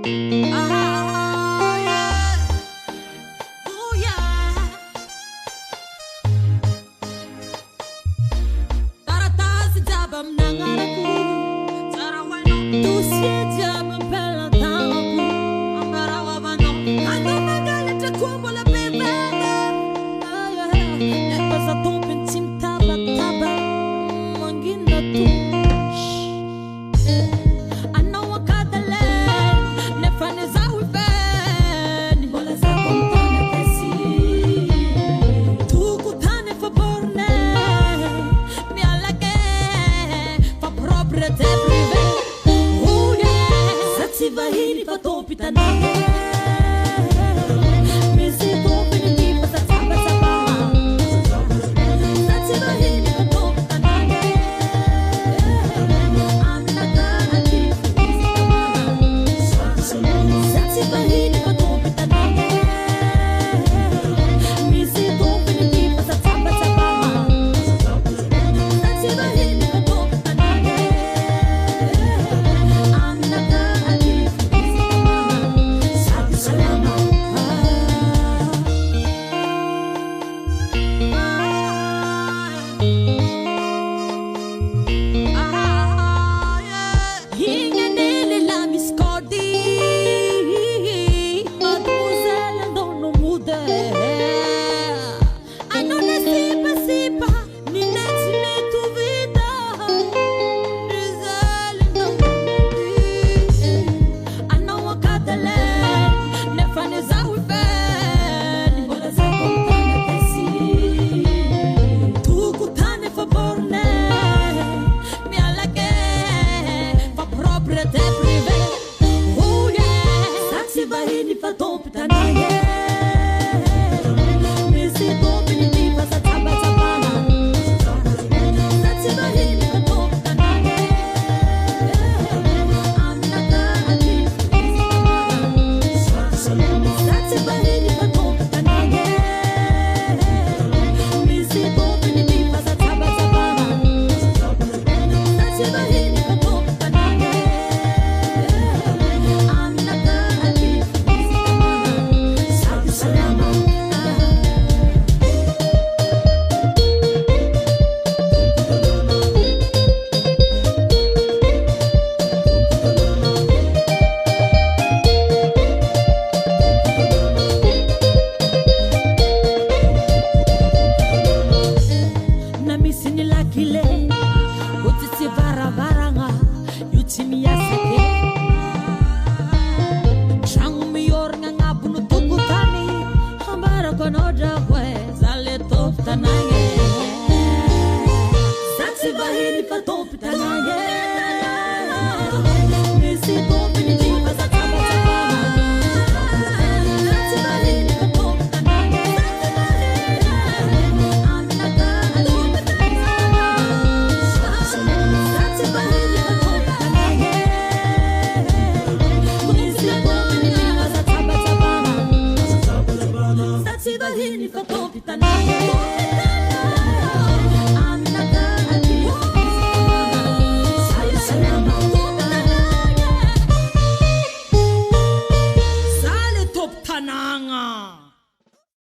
Ah, yeah. Oh, yeah. Taratas jabam nangaraku, tarawano tusia jabam pela tangaku, ambarawano ando magalit aku bola bebeda. Ah, yeah. Lepas satu pencinta bataba mangina tu. Bahini pa topita na misi topini di pa sa taba sa mama Sati bahini pa topita na amna ka ati misi mama Sati bahini pa topita na misi topini di pa sa taba sa mama Sati bahini pa topita na amna ka bahini pa topita na misi topini di pa sa taba sa mama Sati bahini pa topita na amna ka ati misi mama Sati bahini pa topita na misi topini di pa sa taba sa mama Sati bahini pa topita na amna ka ati kile utisi varavaranga yutimi yasake changu miyor nga bunu tukutani hambara konoja kwe zale topta nange Sati bahini pa topta nange misi topini di pa sa taba sa mama Sati bahini pa topta nange amna ka Sati bahini pa topita na amna ka ati Sale top tananga